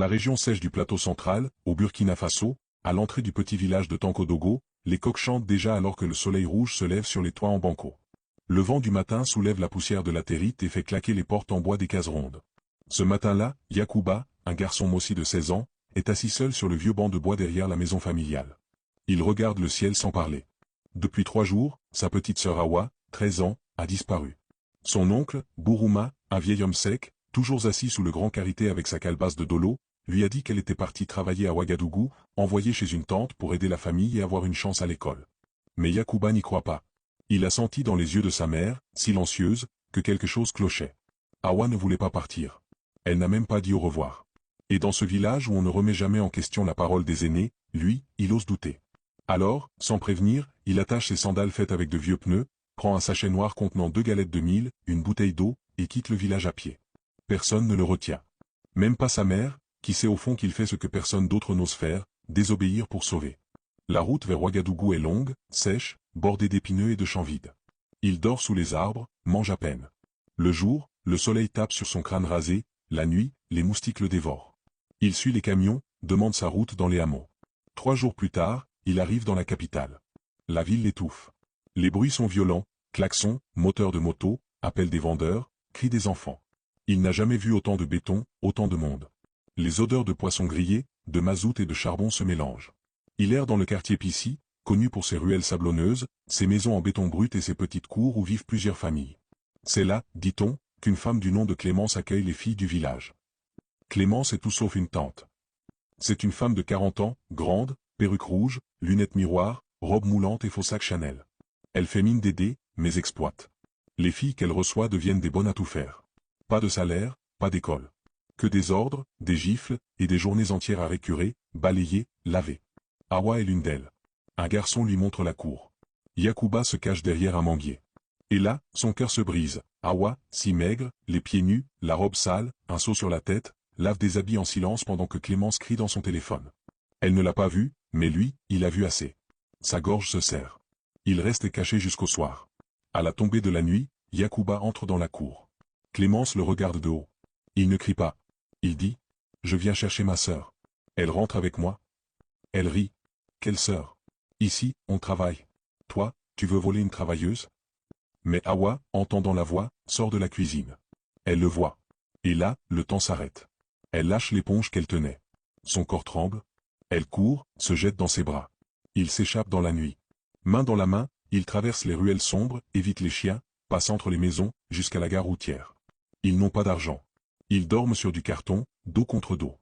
La région sèche du plateau central, au Burkina Faso, à l'entrée du petit village de Tankodogo, les coqs chantent déjà alors que le soleil rouge se lève sur les toits en banco. Le vent du matin soulève la poussière de latérite et fait claquer les portes en bois des cases rondes. Ce matin-là, Yacouba, un garçon mossi de 16 ans, est assis seul sur le vieux banc de bois derrière la maison familiale. Il regarde le ciel sans parler. Depuis 3 jours, sa petite sœur Awa, 13 ans, a disparu. Son oncle, Bourouma, un vieil homme sec, toujours assis sous le grand karité avec sa calebasse de dolo, lui a dit qu'elle était partie travailler à Ouagadougou, envoyée chez une tante pour aider la famille et avoir une chance à l'école. Mais Yacouba n'y croit pas. Il a senti dans les yeux de sa mère, silencieuse, que quelque chose clochait. Awa ne voulait pas partir. Elle n'a même pas dit au revoir. Et dans ce village où on ne remet jamais en question la parole des aînés, lui, il ose douter. Alors, sans prévenir, il attache ses sandales faites avec de vieux pneus, prend un sachet noir contenant 2 galettes de mil, une bouteille d'eau, et quitte le village à pied. Personne ne le retient. Même pas sa mère, qui sait au fond qu'il fait ce que personne d'autre n'ose faire, désobéir pour sauver. La route vers Ouagadougou est longue, sèche, bordée d'épineux et de champs vides. Il dort sous les arbres, mange à peine. Le jour, le soleil tape sur son crâne rasé, la nuit, les moustiques le dévorent. Il suit les camions, demande sa route dans les hameaux. 3 jours plus tard, il arrive dans la capitale. La ville l'étouffe. Les bruits sont violents, klaxons, moteurs de moto, appels des vendeurs, cris des enfants. Il n'a jamais vu autant de béton, autant de monde. Les odeurs de poissons grillés, de mazout et de charbon se mélangent. Il erre dans le quartier Pissy, connu pour ses ruelles sablonneuses, ses maisons en béton brut et ses petites cours où vivent plusieurs familles. C'est là, dit-on, qu'une femme du nom de Clémence accueille les filles du village. Clémence est tout sauf une tante. C'est une femme de 40 ans, grande, perruque rouge, lunettes miroirs, robe moulante et faux sac Chanel. Elle fait mine d'aider, mais exploite. Les filles qu'elle reçoit deviennent des bonnes à tout faire. Pas de salaire, pas d'école. Que des ordres, des gifles, et des journées entières à récurer, balayer, laver. Awa est l'une d'elles. Un garçon lui montre la cour. Yacouba se cache derrière un manguier. Et là, son cœur se brise. Awa, si maigre, les pieds nus, la robe sale, un seau sur la tête, lave des habits en silence pendant que Clémence crie dans son téléphone. Elle ne l'a pas vu, mais lui, il a vu assez. Sa gorge se serre. Il reste caché jusqu'au soir. À la tombée de la nuit, Yacouba entre dans la cour. Clémence le regarde de haut. Il ne crie pas. Il dit « Je viens chercher ma sœur. Elle rentre avec moi ?» Elle rit. « Quelle sœur? Ici, on travaille. Toi, tu veux voler une travailleuse ?» Mais Awa, entendant la voix, sort de la cuisine. Elle le voit. Et là, le temps s'arrête. Elle lâche l'éponge qu'elle tenait. Son corps tremble. Elle court, se jette dans ses bras. Il s'échappe dans la nuit. Main dans la main, il traverse les ruelles sombres, évite les chiens, passe entre les maisons, jusqu'à la gare routière. Ils n'ont pas d'argent. Ils dorment sur du carton, dos contre dos.